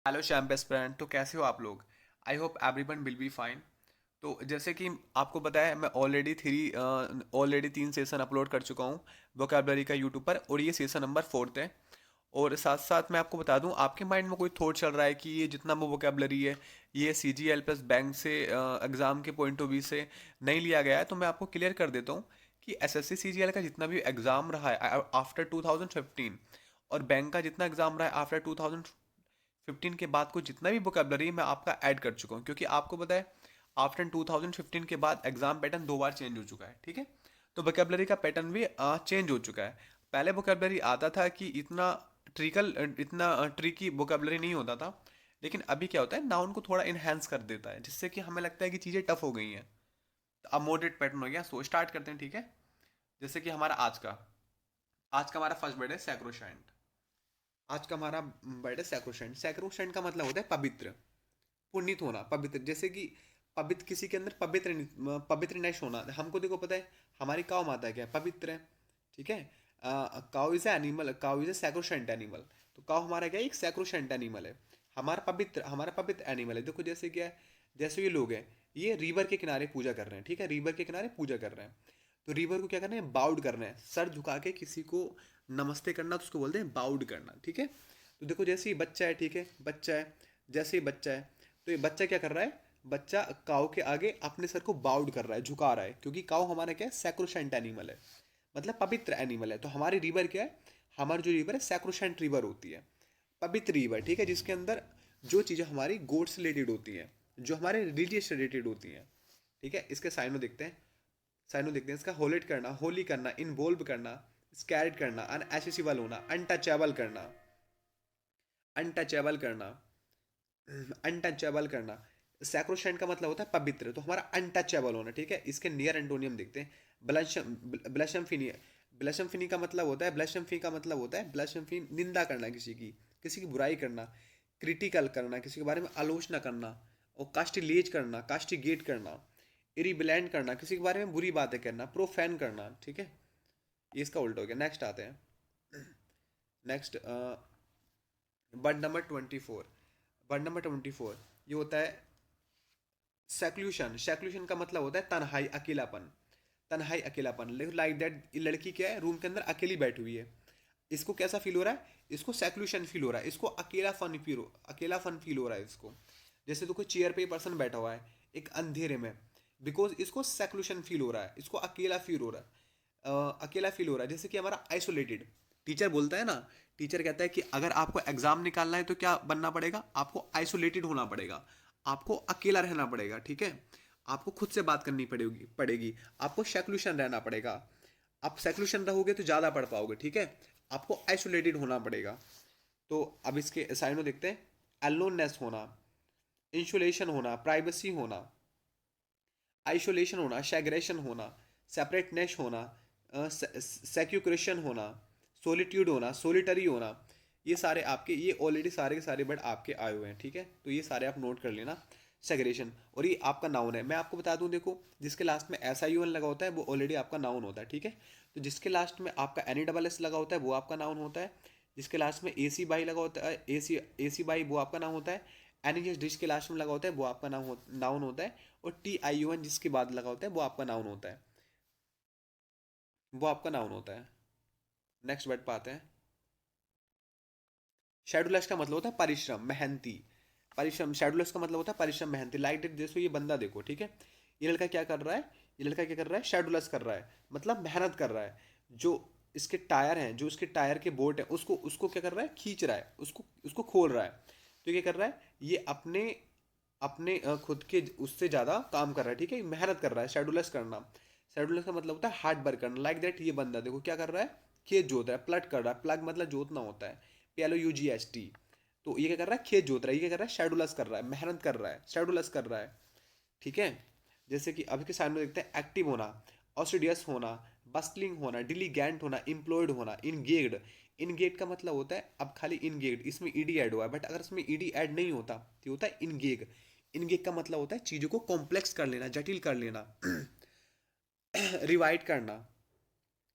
Hello Shyam best friend. तो कैसे हो आप लोग? I hope everyone will be fine. तो जैसे कि आपको पता है, मैं ऑलरेडी 3 सेशन अपलोड कर चुका हूँ वोकेबलरी का यूट्यूब पर, और ये सेशन नंबर 4 है। और साथ साथ मैं आपको बता दूं, आपके माइंड में कोई थॉट चल रहा है कि ये जितना वो वोकेबलरी है ये सी जी एल प्लस बैंक से एग्ज़ाम के पॉइंट ऑफ व्यू से नहीं लिया गया है, तो मैं आपको क्लियर कर देता हूँ कि एस एस सी सी जी एल का जितना भी एग्ज़ाम रहा है आफ्टर 2015, और बैंक का जितना एग्ज़ाम रहा है आफ्टर 2015 के बाद को जितना भी वोकेबलरी मैं आपका ऐड कर चुका हूँ, क्योंकि आपको पता है आफ्टर 2015 के बाद एग्जाम पैटर्न 2 बार चेंज हो चुका है। ठीक है, तो वोकेबलरी का पैटर्न भी चेंज हो चुका है। पहले वोकेबलरी आता था कि इतना ट्रिकी वोकेबलरी नहीं होता था, लेकिन अभी क्या होता है, नाउन को थोड़ा इन्हेंस कर देता है, जिससे कि हमें लगता है कि चीज़ें टफ हो गई हैं। तो अब मॉडरेट पैटर्न हो गया, सो स्टार्ट करते हैं। ठीक है, जैसे कि आज का हमारा फर्स्ट वर्ड है सैक्रोशैंट। आज का हमारा वर्ड है सैक्रोशैंट। सैक्रोशैंट का मतलब होता है पवित्र, पुनीत होना, पवित्र। जैसे कि पवित्र, किसी के अंदर पवित्रनेस होना। हमको देखो पता है हमारी काऊ माता क्या है, पवित्र है। ठीक है, cow is animal, cow is a sacrosanct animal. तो काउ हमारा क्या है, एक सैक्रोशेंट एनिमल है। हमारा पवित्र एनिमल है। देखो जैसे क्या है, जैसे ये लोग हैं, ये रिवर के किनारे पूजा कर रहे हैं। ठीक है, रिवर के किनारे पूजा कर रहे हैं। तो रिवर को क्या करना है, बाउड करना है, सर झुका के किसी को नमस्ते करना, तो उसको बोलते हैं बाउड करना। ठीक है, तो देखो जैसे ही बच्चा है, ठीक है, बच्चा है, जैसे ही बच्चा है, तो ये बच्चा क्या कर रहा है, बच्चा काऊ के आगे अपने सर को बाउड कर रहा है, झुका रहा है, क्योंकि काऊ हमारा क्या है, सैक्रोशेंट एनिमल है, मतलब पवित्र एनिमल है। तो हमारी रिवर क्या है, हमारी जो रिवर है सैक्रोशेंट रिवर होती है, पवित्र रिवर। ठीक है, जिसके अंदर जो चीज़ें हमारी गोड से रिलेटेड होती हैं, जो हमारे रिलीजियस से रिलेटेड होती हैं। ठीक है, इसके साइनो देखते हैं इसका, होलेट करना, होली करना, इन्वॉल्व करना, स्कैरेट करना, अनएसेसिबल होना, अनटचेबल करना, अनटचेबल करना, अनटचेबल करना। सैक्रोशेंट का मतलब होता है पवित्र, तो हमारा अनटचेबल होना। ठीक है, इसके नियर एंटोनियम देखते हैं। ब्लशम ब्लशमफिनी। ब्लशमफिनी का मतलब होता है, ब्लशमफी का मतलब होता है, ब्लशमफी निंदा करना, किसी की बुराई करना, क्रिटिकल करना, किसी के बारे में आलोचना करना, और कास्टिलेज करना, कास्टिगेट करना, इरिबिलेंट करना, किसी के बारे में बुरी बातें करना, प्रोफैन करना। ठीक है, ये इसका उल्टा हो गया। नेक्स्ट आते हैं, next word number 24। Word number 24 ये होता है सेक्लूशन। सेक्लूशन का मतलब होता है तन्हाई, अकेलापन, तन्हाई, अकेलापन। लाइक दैट, ये लड़की क्या है, रूम के अंदर अकेली बैठी हुई है, इसको कैसा फील हो रहा है, इसको सेक्लूशन फील हो रहा है, इसको अकेलापन फील हो रहा है इसको। जैसे तो कोई चेयर पे पर्सन बैठा हुआ है एक अंधेरे में, बिकॉज इसको सेक्लूशन फील हो रहा है, इसको अकेला फील हो रहा है, अकेला फील हो रहा है। जैसे कि हमारा आइसोलेटेड, टीचर बोलता है ना, टीचर कहता है कि अगर आपको एग्जाम निकालना है तो क्या बनना पड़ेगा, आपको आइसोलेटेड होना पड़ेगा, आपको अकेला रहना पड़ेगा। ठीक है, आपको खुद से बात करनी पड़ेगी, आपको सेक्लूशन रहना पड़ेगा। आप सेक्लूशन रहोगे तो ज़्यादा पढ़ पाओगे। ठीक है, आपको आइसोलेटेड होना पड़ेगा। तो अब इसके साइनों देखते हैं। एलोननेस होना, इंसुलेशन होना, प्राइवेसी होना, आइसोलेशन होना, सेग्रेशन होना, सेपरेटनेस होना, सेक्यूक्रेशन होना, सोलिट्यूड होना, सोलिटरी होना। ये सारे आपके, ये ऑलरेडी सारे के सारे वर्ड आपके आए हुए हैं। ठीक है, तो ये सारे आप नोट कर लेना। सेग्रेशन, और ये आपका नाउन है। मैं आपको बता दूं, देखो जिसके लास्ट में एस आई यू एन लगा होता है वो ऑलरेडी आपका नाउन होता है। ठीक है, तो जिसके लास्ट में आपका एन ई डबल एस लगा होता है वो आपका नाउन होता है। जिसके लास्ट में ए सी बाई लगा होता है, ए सी बाई, वो आपका नाउन होता है। एन ई एस जिसके लास्ट में लगा होता है वो आपका नाउन होता है। और टी आई यू एन जिसके बाद लगा होता है वो आपका नाउन होता है, वो आपका नाउन होता है। नेक्स्ट वर्ड पाते हैं। शेड्यूलस का मतलब होता है परिश्रम, मेहनती, परिश्रम। शेड्यूलस का मतलब होता है परिश्रम, मेहनती। लाइक दैट, देखो ये बंदा देखो, ठीक है, ये लड़का क्या कर रहा है, ये लड़का क्या कर रहा है, शेड्यूलस कर रहा है, मतलब मेहनत कर रहा है। जो इसके टायर हैं, जो इसके टायर के बोल्ट हैं, उसको उसको क्या कर रहा है, खींच रहा है, उसको उसको खोल रहा है। तो ये क्या कर रहा है, ये अपने अपने खुद के उससे ज़्यादा काम कर रहा है। ठीक है, मेहनत कर रहा है, शेड्यूलस करना। शेड्यूलस का मतलब होता है हार्ड वर्क करना। लाइक दैट, ये बंदा देखो क्या कर रहा है, खेत जोत रहा है, प्लट कर रहा है। प्लग मतलब जोतना होता है, PLOUGST। तो ये क्या कर रहा है, खेत जोत रहा है, ये क्या कर रहा है, शेड्यूलस कर रहा है, मेहनत कर रहा है, शेड्यूलस कर रहा है। ठीक है, जैसे कि अभी के सामने देखते हैं, एक्टिव होना, ऑस्ट्रेडियस होना, बस्टलिंग होना, डिलीगेंट होना, इम्प्लॉयड होना, इनगेज्ड। इनगेज का मतलब होता है, अब खाली इनगेज, इसमें ईडी ऐड हुआ है, बट अगर इसमें ईडी ऐड नहीं होता तो होता है इनगेज। इनगेज का मतलब होता है चीज़ों को कॉम्प्लेक्स कर लेना, जटिल कर लेना, रिवाइड करना,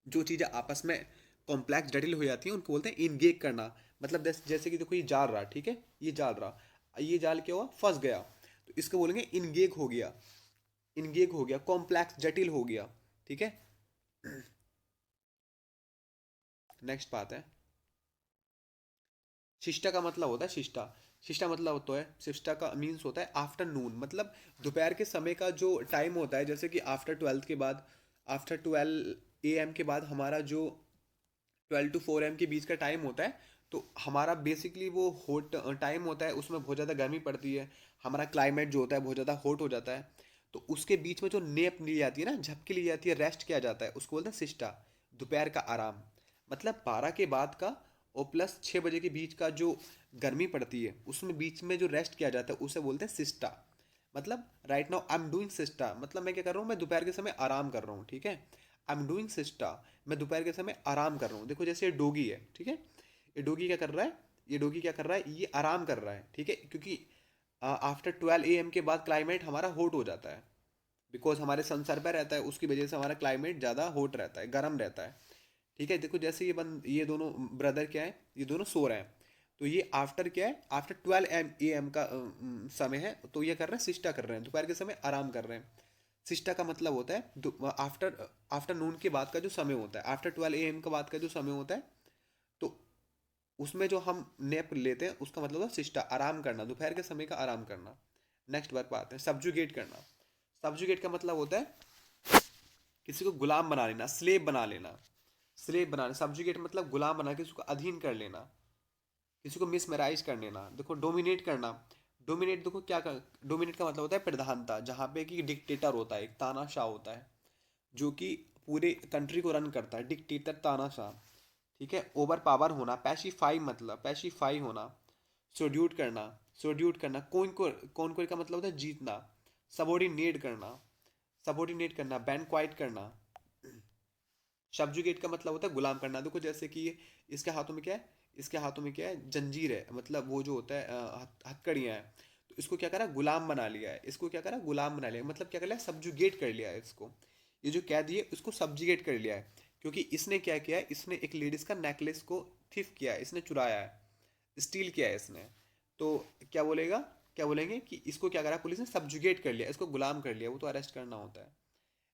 जो चीज़ें आपस में कॉम्प्लेक्स जटिल हो जाती हैं उनको बोलते हैं इनगेक करना। मतलब जैसे कि देखो ये जाल रहा, ठीक है, ये जाल रहा, ये जाल क्या हुआ, फंस गया, तो इसको बोलेंगे इनगेक हो गया, इनगेक हो गया, कॉम्प्लेक्स जटिल हो गया, ठीक है। नेक्स्ट बात है, शिष्टा का मतलब होता है शिष्टा। शिष्टा मतलब होता है, शिष्टा का मीन्स होता है आफ्टरनून, मतलब दोपहर के समय का जो टाइम होता है, जैसे कि आफ्टर 12 के बाद, आफ्टर 12 AM के बाद हमारा जो 12 to 4 AM के बीच का टाइम होता है, तो हमारा बेसिकली वो हॉट टाइम होता है, उसमें बहुत ज़्यादा गर्मी पड़ती है, हमारा क्लाइमेट जो होता है बहुत ज़्यादा हॉट हो जाता है। तो उसके बीच में जो नेप ली जाती है ना, झपकी ली जाती है, रेस्ट किया जाता है, उसको बोलते हैं सिस्टा, दोपहर का आराम। मतलब 12 के बाद का और प्लस 6 बजे के बीच का जो गर्मी पड़ती है, उसमें बीच में जो रेस्ट किया जाता है उसे बोलते हैं सिस्टा। मतलब right now I am doing sister, मतलब मैं क्या कर रहा हूँ, मैं दोपहर के समय आराम कर रहा हूँ, ठीक है। आई एम डूइंग सिस्टा, मैं दोपहर के समय आराम कर रहा हूँ। देखो जैसे ये डोगी है, ठीक है, ये डोगी क्या कर रहा है, ये डोगी क्या कर रहा है, ये आराम कर रहा है, ठीक है, क्योंकि आफ्टर 12 AM के बाद क्लाइमेट हमारा हॉट हो जाता है, बिकॉज हमारे सन सर पर रहता है, उसकी वजह से हमारा क्लाइमेट ज़्यादा हॉट रहता है, गर्म रहता है, ठीक है। देखो जैसे ये दोनों ब्रदर क्या है, ये दोनों सो रहे हैं, तो ये आफ्टर क्या है, आफ्टर 12 AM का समय है, तो ये कर रहे हैं सिस्टा कर रहे हैं, दोपहर के समय आराम कर रहे हैं। सिस्टा का मतलब होता है आफ्टर आफ्टरनून के बाद का जो समय होता है, आफ्टर 12 AM के बाद का जो समय होता है, तो उसमें जो हम नैप लेते हैं उसका मतलब होता है सिस्टा, आराम करना, दोपहर के समय का आराम करना। नेक्स्ट वर्ब आते हैं, सब्जुगेट करना। सब्जुगेट का मतलब होता है किसी को गुलाम बना लेना, स्लेव बना लेना, स्लेव बनाना। सब्जुगेट मतलब गुलाम बना, किसी को अधीन कर लेना, किसी को मिसमराइज कर लेना। देखो डोमिनेट करना, डोमिनेट देखो क्या कर, डोमिनेट का मतलब होता है प्रधानता, जहाँ पे कि डिक्टेटर होता है, एक तानाशाह होता है जो कि पूरे कंट्री को रन करता है, डिक्टेटर तानाशाह, ठीक है। ओवर पावर होना, पैसिफाई मतलब पैसिफाई होना। सोड्यूट करना, सोड्यूट करना, कौन कोई का मतलब होता है जीतना। सबोर्डिनेट करना, सबोर्डिनेट करना, बैंक्वाइट करना। सब्जुगेट का मतलब होता है गुलाम करना। देखो जैसे कि ये इसके हाथों में क्या है, इसके हाथों में क्या है, जंजीर है, मतलब वो जो होता है हथकड़ियाँ हैं, तो इसको क्या करा, गुलाम बना लिया है, इसको क्या करा, गुलाम बना लिया, मतलब क्या कर लिया, सब्जुगेट कर लिया है इसको। ये जो कैदी है उसको सब्जुगेट कर लिया है, क्योंकि इसने क्या किया है, इसने एक लेडीज का नेकलेस को थिफ किया है, इसने चुराया है, स्टील किया है इसने। तो क्या बोलेगा, क्या बोलेंगे कि इसको क्या करा, पुलिस ने सब्जुगेट कर लिया, इसको गुलाम कर लिया, वो तो अरेस्ट करना होता है।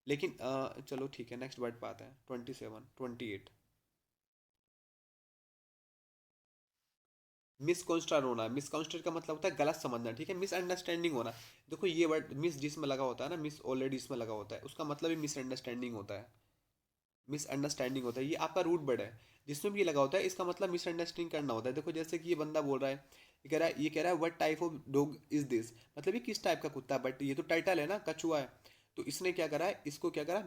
लेकिन चलो ठीक है, नेक्स्ट वर्ड पे आते हैं, 27 28। मिसकॉन्स्ट्रक्ट होना, मिसकॉन्स्ट्रक्ट का मतलब होता है गलत समझना, ठीक है, मिसअंडरस्टैंडिंग होना। देखो ये वर्ड मिस जिसमें लगा होता है ना, मिस ऑलरेडी इसमें लगा होता है, उसका मतलब ही मिसअंडरस्टैंडिंग होता है, मिसअंडरस्टैंडिंग होता है। ये आपका रूट वर्ड है, जिसमें भी ये लगा होता है इसका मतलब मिसअंडरस्टैंडिंग करना होता है। देखो जैसे कि ये बंदा बोल रहा है, ये कह रहा है what type of dog is this, मतलब ये किस टाइप का कुत्ता है, बट ये तो टाइटल है ना, कछुआ है। तो इसने क्या करा है, इसको क्या करा,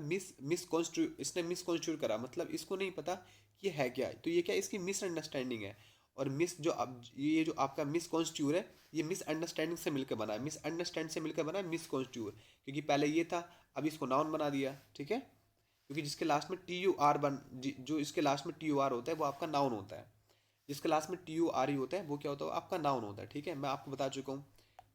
इसने मिसकॉन्स्ट्रूट करा, मतलब इसको नहीं पता कि ये है क्या है, तो ये क्या इसकी मिसअंडरस्टैंडिंग है। और मिस जो अब ये जो आपका मिसकॉन्स्ट्यूर है, ये मिसअंडरस्टैंडिंग से मिलकर बना है, मिसअंडरस्टैंड से मिलकर बना है मिसकॉन्स्ट्यूर, क्योंकि पहले ये था, अब इसको नाउन बना दिया, ठीक है। क्योंकि जिसके लास्ट में टी यू आर जो इसके लास्ट में टी यू आर होता है वो आपका नाउन होता है, जिसके लास्ट में टी यू आर ही होता है वो क्या होता है, आपका नाउन होता है, ठीक है। मैं आपको बता चुका हूँ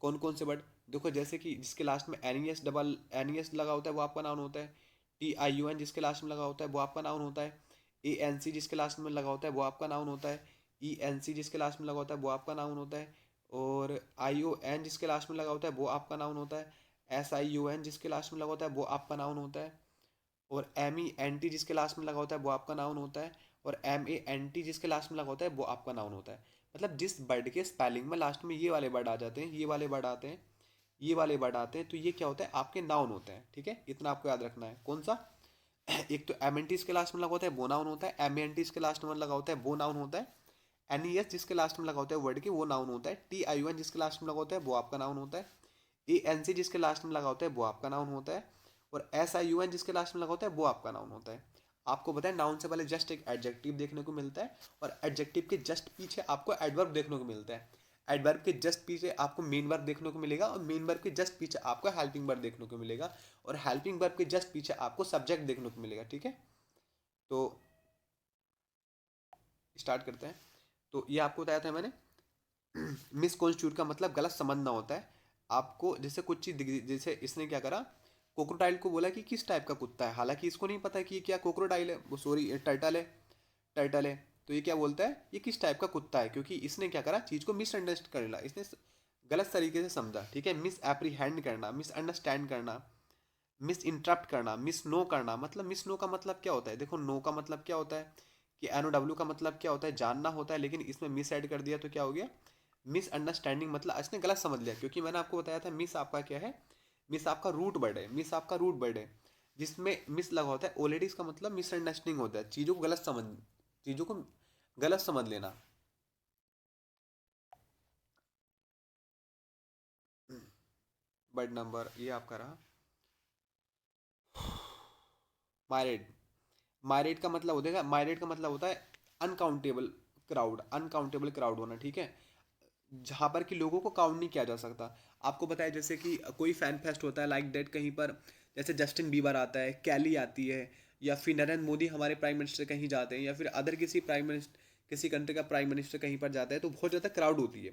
कौन कौन से वर्ड। देखो जैसे कि जिसके लास्ट में एन ई एस लगा होता है वो आपका नाउन होता है, टी आई यू एन जिसके लास्ट में लगा होता है वो आपका नाउन होता है, ए एन सी जिसके लास्ट में लगा होता है वो आपका नाउन होता है, ई एन सी जिसके लास्ट में लगा होता है वो आपका नाउन होता है, और आई ओ एन जिसके लास्ट में लगा होता है वो आपका नाउन होता है, एस आई यू एन जिसके लास्ट में लगा होता है वो आपका नाउन होता है, और एम ई एन टी जिसके लास्ट में लगा होता है वो आपका नाउन होता है, और एम ए एन टी जिसके लास्ट में लगा होता है वो आपका नाउन होता है। मतलब जिस वर्ड के स्पेलिंग में लास्ट में ये वाले वर्ड आ जाते हैं, ये वाले वर्ड आते हैं, ये वाले वर्ड आते हैं, तो ये क्या होता है, आपके नाउन होते हैं, ठीक है। इतना आपको याद रखना है। कौन सा एक तो एम एन टी इसके लास्ट में लगा होता है वो नाउन होता है, एम एन टी इसके लास्ट में लगा होता है वो नाउन होता है, एन ई एस जिसके लास्ट में लगा होता है वर्ड के वो नाउन होता है, टी आई यू एन जिसके लास्ट में लगा होता है वो आपका नाउन होता है, ए एन सी जिसके लास्ट में लगा होता है वो आपका नाउन होता है, और एस आई यू एन जिसके लास्ट में लगा होता है वो आपका नाउन होता है। आपको बताएं नाउन से पहले जस्ट एक एडजेक्टिव देखने को मिलता है, और एडजेक्टिव के जस्ट पीछे आपको एडवर्ब देखने को मिलता है, एडवर्ब के जस्ट पीछे आपको मेन वर्ब देखने को मिलेगा, और मेन वर्ब के जस्ट पीछे आपको हेल्पिंग वर्ब देखने को मिलेगा, और हेल्पिंग वर्ब के जस्ट पीछे आपको सब्जेक्ट देखने को मिलेगा, ठीक है। तो स्टार्ट करते हैं। तो ये आपको बताया था मैंने, मिसकॉन्स्टिट्यूट का मतलब गलत समझना होता है। आपको जैसे कुछ चीज़ जैसे इसने क्या करा, कोक्रोटाइल को बोला कि किस टाइप का कुत्ता है, हालांकि इसको नहीं पता कि ये क्या कोक्रोटाइल है, वो सॉरी टर्टल है। टर्टल है। तो ये क्या बोलता है, ये किस टाइप का कुत्ता है, क्योंकि इसने क्या करा, चीज़ को मिसअंडरस्टैंड कर लिया, इसने गलत तरीके से समझा, ठीक है। मिस एप्रीहेंड करना, मिसअंडरस्टैंड करना, मिस इंटरप्ट करना, मिस नो करना। मतलब मिस नो का मतलब क्या होता है, देखो नो का मतलब क्या होता है कि NOW का मतलब क्या होता है, जानना होता है, लेकिन इसमें मिस ऐड कर दिया तो क्या हो गया, मिसअंडरस्टैंडिंग। मतलब इसने गलत समझ लिया, क्योंकि मैंने आपको बताया था मिस आपका क्या है, मिस आपका रूट वर्ड है, मिस आपका रूट वर्ड है, जिसमें मिस लगा होता है ऑलरेडी, इसका मतलब मिसअंडरस्टैंडिंग होता है, चीज़ों को गलत समझ लेना। वर्ड नंबर ये आपका रहा मायरेट। मायरेट का मतलब होता है, मायरेट का मतलब होता है अनकाउंटेबल क्राउड, अनकाउंटेबल क्राउड होना, ठीक है। जहाँ पर कि लोगों को काउंट नहीं किया जा सकता। आपको बताया जैसे कि कोई फैन फेस्ट होता है लाइक दैट कहीं पर, जैसे जस्टिन बीबर आता है, कैली आती है, या फिर नरेंद्र मोदी हमारे प्राइम मिनिस्टर कहीं जाते हैं, या फिर अदर किसी प्राइम मिनिस्टर, किसी कंट्री का प्राइम मिनिस्टर कहीं पर जाता है, तो बहुत ज़्यादा क्राउड होती है।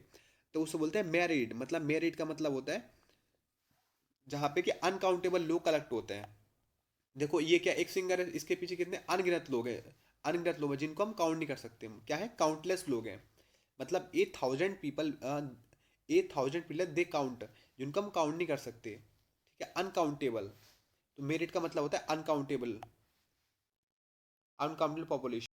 तो उसे बोलते हैं मैरिड। मतलब मैरिड का मतलब होता है जहाँ पे कि अनकाउंटेबल लोग कलेक्ट होते हैं। देखो ये क्या, एक सिंगर है, इसके पीछे कितने अनगिनत लोग हैं, अनगिनत लोग हैं जिनको हम काउंट नहीं कर सकते। क्या है, काउंटलेस लोग हैं। मतलब 8,000 पीपल, 8,000 पीपल दे काउंट, जिनको हम काउंट नहीं कर सकते, ठीक है, अनकाउंटेबल। तो मेरिट का मतलब होता है अनकाउंटेबल, अनकाउंटेबल पॉपुलेशन।